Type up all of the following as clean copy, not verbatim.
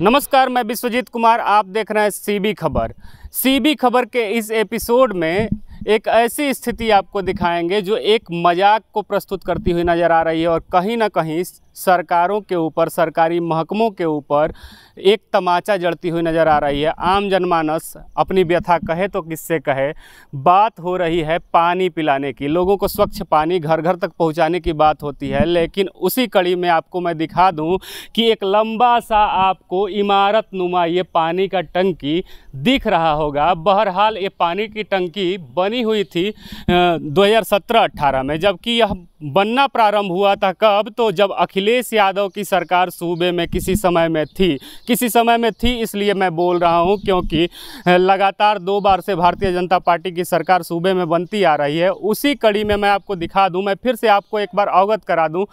नमस्कार, मैं विश्वजीत कुमार। आप देख रहे हैं सीबी खबर। सीबी खबर के इस एपिसोड में एक ऐसी स्थिति आपको दिखाएंगे जो एक मजाक को प्रस्तुत करती हुई नज़र आ रही है और कहीं ना कहीं सरकारों के ऊपर, सरकारी महकमों के ऊपर एक तमाचा जड़ती हुई नज़र आ रही है। आम जनमानस अपनी व्यथा कहे तो किससे कहे। बात हो रही है पानी पिलाने की, लोगों को स्वच्छ पानी घर घर तक पहुंचाने की बात होती है। लेकिन उसी कड़ी में आपको मैं दिखा दूं कि एक लंबा सा आपको इमारत नुमा ये पानी का टंकी दिख रहा होगा। बहरहाल ये पानी की टंकी बनी हुई थी 2017-18 में, जबकि यह बनना प्रारंभ हुआ था कब? तो जब अखिलेश यादव की सरकार सूबे में किसी समय में थी। इसलिए मैं बोल रहा हूं क्योंकि लगातार 2 बार से भारतीय जनता पार्टी की सरकार सूबे में बनती आ रही है। उसी कड़ी में मैं आपको दिखा दूं, मैं फिर से आपको एक बार अवगत करा दूं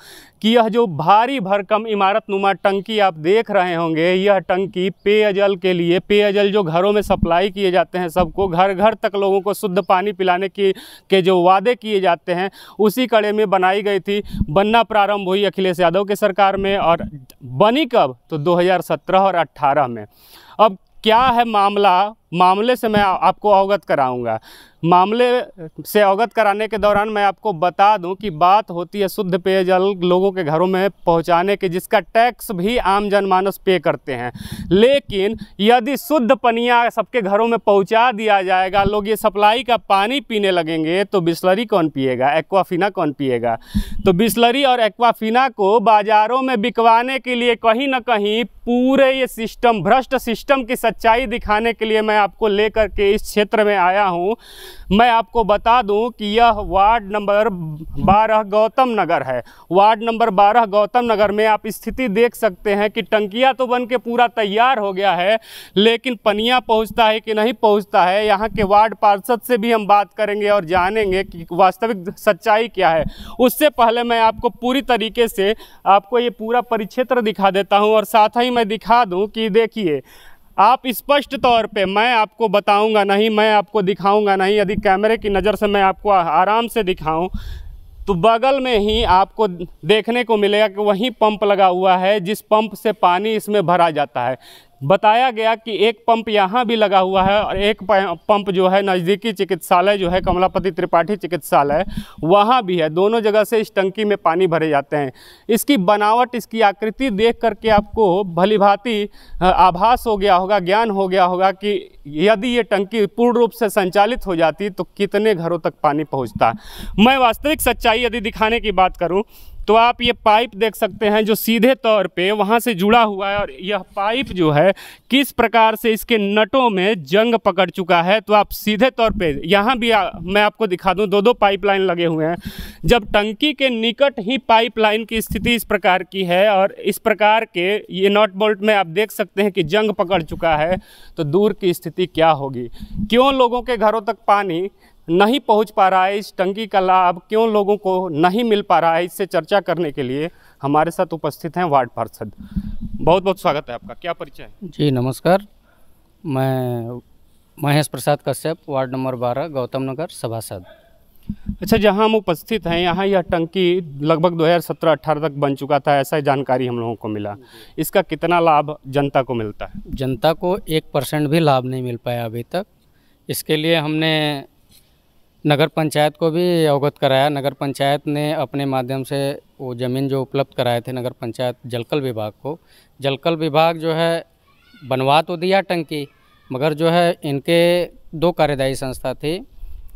कि यह जो भारी भरकम इमारत नुमा टंकी आप देख रहे होंगे, यह टंकी पेयजल के लिए, पेयजल जो घरों में सप्लाई किए जाते हैं, सबको घर घर तक लोगों को शुद्ध पानी पिलाने के जो वादे किए जाते हैं, उसी कड़े में बनाई गई थी। बनना प्रारंभ हुई अखिलेश यादव की सरकार में और बनी कब? तो 2017 और 18 में। अब क्या है मामले से मैं आपको अवगत कराऊंगा। मामले से अवगत कराने के दौरान मैं आपको बता दूं कि बात होती है शुद्ध पेयजल लोगों के घरों में पहुंचाने के, जिसका टैक्स भी आम जनमानस पे करते हैं। लेकिन यदि शुद्ध पनिया सबके घरों में पहुंचा दिया जाएगा, लोग ये सप्लाई का पानी पीने लगेंगे, तो बिसलरी कौन पिएगा, एक्वाफिना कौन पिएगा? तो बिसलरी और एक्वाफिना को बाज़ारों में बिकवाने के लिए कहीं ना कहीं पूरे ये सिस्टम, भ्रष्ट सिस्टम की सच्चाई दिखाने के लिए मैं आपको लेकर के इस क्षेत्र में आया हूँ। मैं आपको बता दूं कि यह वार्ड नंबर 12 गौतम नगर है। वार्ड नंबर 12 गौतम नगर में आप स्थिति देख सकते हैं कि टंकिया तो बन के पूरा तैयार हो गया है, लेकिन पनिया पहुंचता है कि नहीं पहुंचता है। यहाँ के वार्ड पार्षद से भी हम बात करेंगे और जानेंगे कि वास्तविक सच्चाई क्या है। उससे पहले मैं आपको पूरी तरीके से आपको ये पूरा परिक्षेत्र दिखा देता हूँ और साथ ही मैं दिखा दूँ कि देखिए, आप स्पष्ट तौर पे, मैं आपको बताऊंगा नहीं, मैं आपको दिखाऊंगा नहीं। यदि कैमरे की नज़र से मैं आपको आराम से दिखाऊं तो बगल में ही आपको देखने को मिलेगा कि वहीं पंप लगा हुआ है, जिस पंप से पानी इसमें भरा जाता है। बताया गया कि एक पंप यहाँ भी लगा हुआ है और एक पंप जो है नज़दीकी चिकित्सालय जो है कमलापति त्रिपाठी चिकित्सालय, वहाँ भी है। दोनों जगह से इस टंकी में पानी भरे जाते हैं। इसकी बनावट, इसकी आकृति देख करके आपको भलीभांति आभास हो गया होगा, ज्ञान हो गया होगा कि यदि ये टंकी पूर्ण रूप से संचालित हो जाती तो कितने घरों तक पानी पहुँचता। मैं वास्तविक सच्चाई यदि दिखाने की बात करूँ तो आप ये पाइप देख सकते हैं जो सीधे तौर पे वहाँ से जुड़ा हुआ है, और यह पाइप जो है किस प्रकार से इसके नटों में जंग पकड़ चुका है। तो आप सीधे तौर पे यहाँ भी मैं आपको दिखा दूँ, 2 पाइपलाइन लगे हुए हैं। जब टंकी के निकट ही पाइपलाइन की स्थिति इस प्रकार की है और इस प्रकार के ये नट बोल्ट में आप देख सकते हैं कि जंग पकड़ चुका है, तो दूर की स्थिति क्या होगी। क्यों लोगों के घरों तक पानी नहीं पहुंच पा रहा है, इस टंकी का लाभ क्यों लोगों को नहीं मिल पा रहा है, इससे चर्चा करने के लिए हमारे साथ उपस्थित हैं वार्ड पार्षद। बहुत बहुत स्वागत है आपका। क्या परिचय है? जी नमस्कार, मैं महेश प्रसाद कश्यप, वार्ड नंबर 12 गौतम नगर सभासद। अच्छा, जहां हम उपस्थित हैं यहाँ यह टंकी लगभग 2017-18 तक बन चुका था, ऐसा जानकारी हम लोगों को मिला। इसका कितना लाभ जनता को मिलता है? जनता को 1% भी लाभ नहीं मिल पाया अभी तक। इसके लिए हमने नगर पंचायत को भी अवगत कराया। नगर पंचायत ने अपने माध्यम से वो ज़मीन जो उपलब्ध कराए थे नगर पंचायत जलकल विभाग को, जलकल विभाग जो है बनवा तो दिया टंकी, मगर जो है इनके 2 कार्यदायी संस्था थी।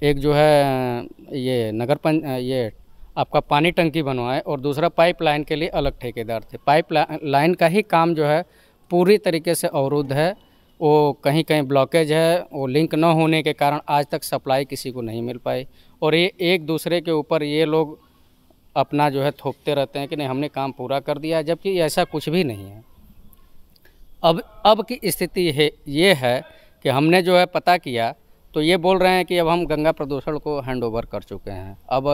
एक जो है ये आपका पानी टंकी बनवाए और दूसरा पाइपलाइन के लिए अलग ठेकेदार थे। पाइपलाइन का ही काम जो है पूरी तरीके से अवरुद्ध है, वो कहीं कहीं ब्लॉकेज है, वो लिंक न होने के कारण आज तक सप्लाई किसी को नहीं मिल पाई। और ये एक दूसरे के ऊपर ये लोग अपना जो है थोपते रहते हैं कि नहीं हमने काम पूरा कर दिया, जबकि ऐसा कुछ भी नहीं है। अब की स्थिति है ये है कि हमने जो है पता किया तो ये बोल रहे हैं कि अब हम गंगा प्रदूषण को हैंडओवर कर चुके हैं। अब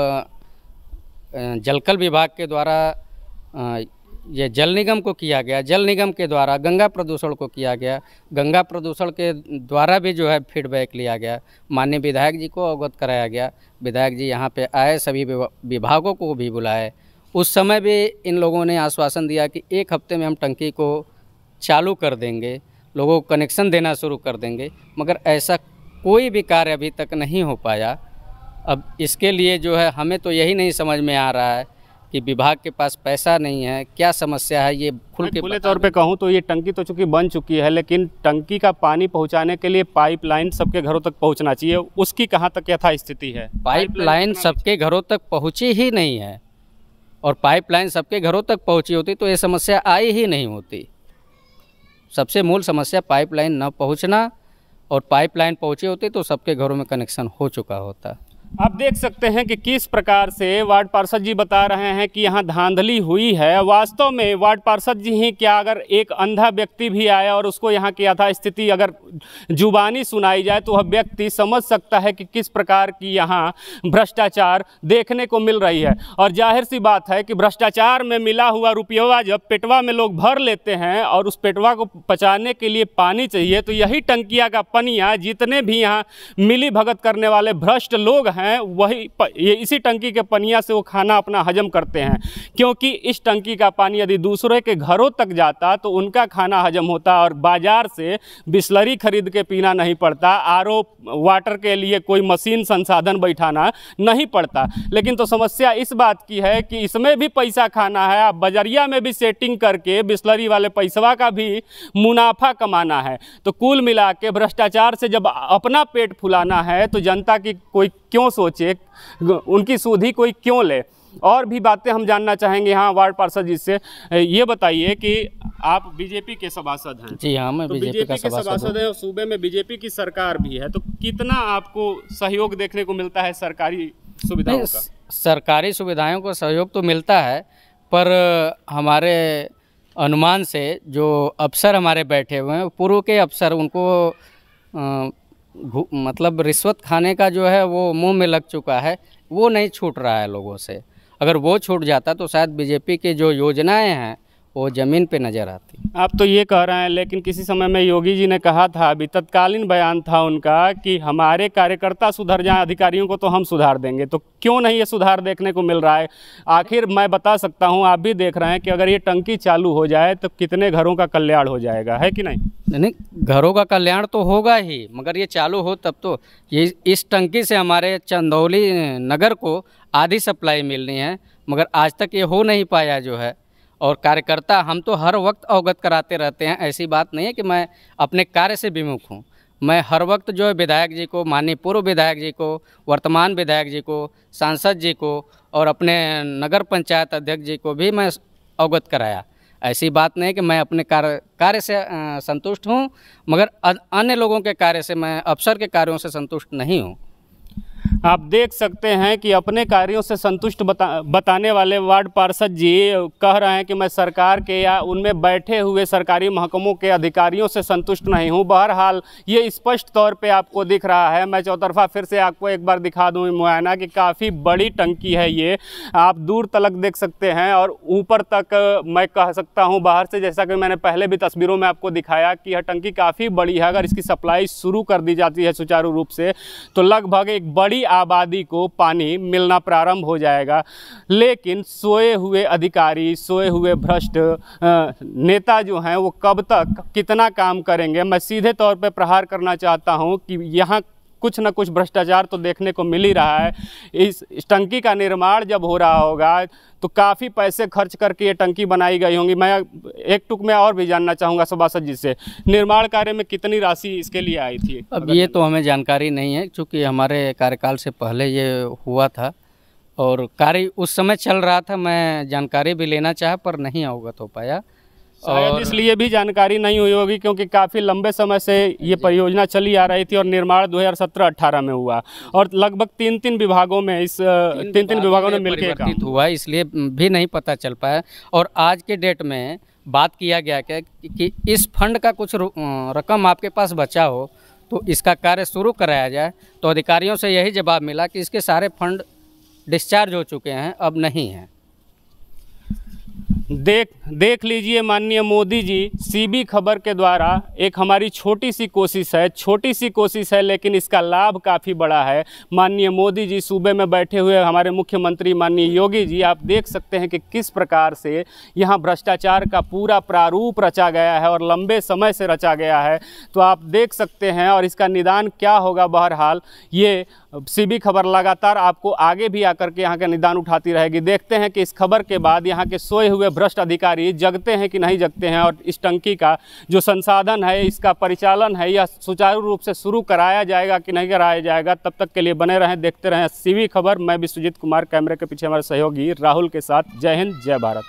जलकल विभाग के द्वारा ये जल निगम को किया गया, जल निगम के द्वारा गंगा प्रदूषण को किया गया, गंगा प्रदूषण के द्वारा भी जो है फीडबैक लिया गया, माननीय विधायक जी को अवगत कराया गया। विधायक जी यहाँ पे आए, सभी विभागों को भी बुलाए। उस समय भी इन लोगों ने आश्वासन दिया कि 1 हफ्ते में हम टंकी को चालू कर देंगे, लोगों को कनेक्शन देना शुरू कर देंगे, मगर ऐसा कोई भी कार्य अभी तक नहीं हो पाया। अब इसके लिए जो है हमें तो यही नहीं समझ में आ रहा है कि विभाग के पास पैसा नहीं है, क्या समस्या है ये खुले तौर पे कहूँ तो ये टंकी तो चूँकि बन चुकी है, लेकिन टंकी का पानी पहुंचाने के लिए पाइपलाइन सबके घरों तक पहुंचना चाहिए, उसकी कहाँ तक यथा स्थिति है? पाइपलाइन सबके घरों तक पहुंची ही नहीं है, और पाइपलाइन सबके घरों तक पहुंची होती तो ये समस्या आई ही नहीं होती। सबसे मूल समस्या पाइपलाइन न पहुंचना, और पाइपलाइन पहुंची होती तो सबके घरों में कनेक्शन हो चुका होता। आप देख सकते हैं कि किस प्रकार से वार्ड पार्षद जी बता रहे हैं कि यहाँ धांधली हुई है। वास्तव में वार्ड पार्षद जी ही क्या, अगर एक अंधा व्यक्ति भी आया और उसको यहाँ की यथास्थिति अगर जुबानी सुनाई जाए तो वह व्यक्ति समझ सकता है कि किस प्रकार की यहाँ भ्रष्टाचार देखने को मिल रही है। और जाहिर सी बात है कि भ्रष्टाचार में मिला हुआ रुपया जब पेटवा में लोग भर लेते हैं और उस पेटवा को पचाने के लिए पानी चाहिए, तो यही टंकिया का पनिया जितने भी यहाँ मिली भगत करने वाले भ्रष्ट लोग हैं वही ये इसी टंकी के पनिया से वो खाना अपना हजम करते हैं। क्योंकि इस टंकी का पानी यदि दूसरे के घरों तक जाता तो उनका खाना हजम होता और बाजार से बिस्लरी खरीद के पीना नहीं पड़ता, आरओ वाटर के लिए कोई मशीन संसाधन बैठाना नहीं पड़ता। लेकिन तो समस्या इस बात की है कि इसमें भी पैसा खाना है, आप बजरिया में भी सेटिंग करके बिस्लरी वाले पैसवा का भी मुनाफा कमाना है। तो कुल मिला के भ्रष्टाचार से जब अपना पेट फुलाना है तो जनता की कोई क्यों सोचे, उनकी सुधि कोई क्यों ले। और भी बातें हम जानना चाहेंगे यहाँ वार्ड पार्षद जी से। ये बताइए कि आप बीजेपी के सभासद हैं। जी हाँ, मैं बीजेपी का सभासद है और सूबे में बीजेपी की सरकार भी है, तो कितना आपको सहयोग देखने को मिलता है सरकारी सुविधाओं का? सरकारी सुविधाओं को सहयोग तो मिलता है, पर हमारे अनुमान से जो अफसर हमारे बैठे हुए हैं, पूर्व के अफसर, उनको मतलब रिश्वत खाने का जो है वो मुंह में लग चुका है, वो नहीं छूट रहा है लोगों से। अगर वो छूट जाता तो शायद बीजेपी की जो योजनाएं हैं वो ज़मीन पे नज़र आती। आप तो ये कह रहे हैं, लेकिन किसी समय में योगी जी ने कहा था, अभी तत्कालीन बयान था उनका कि हमारे कार्यकर्ता सुधर जाएं, अधिकारियों को तो हम सुधार देंगे। तो क्यों नहीं ये सुधार देखने को मिल रहा है? आखिर मैं बता सकता हूँ, आप भी देख रहे हैं कि अगर ये टंकी चालू हो जाए तो कितने घरों का कल्याण हो जाएगा, है कि नहीं? नहीं, घरों का कल्याण तो होगा ही, मगर ये चालू हो तब तो। ये इस टंकी से हमारे चंदौली नगर को आधी सप्लाई मिलनी है, मगर आज तक ये हो नहीं पाया जो है। और कार्यकर्ता हम तो हर वक्त अवगत कराते रहते हैं, ऐसी बात नहीं है कि मैं अपने कार्य से विमुख हूँ। मैं हर वक्त जो है विधायक जी को, माननीय पूर्व विधायक जी को, वर्तमान विधायक जी को, सांसद जी को और अपने नगर पंचायत अध्यक्ष जी को भी मैं अवगत कराया। ऐसी बात नहीं है कि मैं अपने कार्य से संतुष्ट हूँ, मगर अन्य लोगों के कार्य से, मैं अफसर के कार्यों से संतुष्ट नहीं हूँ। आप देख सकते हैं कि अपने कार्यों से संतुष्ट बताने वाले वार्ड पार्षद जी कह रहे हैं कि मैं सरकार के या उनमें बैठे हुए सरकारी महकमों के अधिकारियों से संतुष्ट नहीं हूं। बहरहाल ये स्पष्ट तौर पे आपको दिख रहा है। मैं चौतरफा फिर से आपको एक बार दिखा दूं मुआयना कि काफ़ी बड़ी टंकी है ये, आप दूर तलक देख सकते हैं और ऊपर तक मैं कह सकता हूँ बाहर से, जैसा कि मैंने पहले भी तस्वीरों में आपको दिखाया कि यह टंकी काफ़ी बड़ी है। अगर इसकी सप्लाई शुरू कर दी जाती है सुचारू रूप से तो लगभग एक बड़ी आबादी को पानी मिलना प्रारंभ हो जाएगा। लेकिन सोए हुए अधिकारी, सोए हुए भ्रष्ट नेता जो हैं वो कब तक कितना काम करेंगे? मैं सीधे तौर पे प्रहार करना चाहता हूं कि यहाँ कुछ न कुछ भ्रष्टाचार तो देखने को मिल ही रहा है। इस टंकी का निर्माण जब हो रहा होगा तो काफ़ी पैसे खर्च करके ये टंकी बनाई गई होंगी। मैं एक टुक में और भी जानना चाहूँगा सभासद जी से, निर्माण कार्य में कितनी राशि इसके लिए आई थी? अब ये तो हमें जानकारी नहीं है, क्योंकि हमारे कार्यकाल से पहले ये हुआ था और कार्य उस समय चल रहा था। मैं जानकारी भी लेना चाहा पर नहीं अवगत हो पाया, शायद इसलिए भी जानकारी नहीं हुई होगी क्योंकि काफ़ी लंबे समय से ये परियोजना चली आ रही थी और निर्माण 2017-18 में हुआ और लगभग तीन विभागों में इस तीन विभागों में मिलकर परिवर्तित हुआ, इसलिए भी नहीं पता चल पाया। और आज के डेट में बात किया गया क्या कि इस फंड का कुछ रकम आपके पास बचा हो तो इसका कार्य शुरू कराया जाए, तो अधिकारियों से यही जवाब मिला कि इसके सारे फंड डिस्चार्ज हो चुके हैं, अब नहीं हैं। देख लीजिए माननीय मोदी जी, सीबी खबर के द्वारा एक हमारी छोटी सी कोशिश है लेकिन इसका लाभ काफ़ी बड़ा है। माननीय मोदी जी सूबे में बैठे हुए हमारे मुख्यमंत्री माननीय योगी जी, आप देख सकते हैं कि किस प्रकार से यहाँ भ्रष्टाचार का पूरा प्रारूप रचा गया है और लंबे समय से रचा गया है। तो आप देख सकते हैं और इसका निदान क्या होगा। बहरहाल ये सीबी खबर लगातार आपको आगे भी आकर के यहाँ का निदान उठाती रहेगी। देखते हैं कि इस खबर के बाद यहाँ के सोए हुए भ्रष्ट अधिकारी जगते हैं कि नहीं जगते हैं, और इस टंकी का जो संसाधन है, इसका परिचालन है, यह सुचारू रूप से शुरू कराया जाएगा कि नहीं कराया जाएगा। तब तक के लिए बने रहें, देखते रहें सीबी खबर। मैं विश्वजीत कुमार, कैमरे के पीछे हमारे सहयोगी राहुल के साथ। जय हिंद, जय भारत।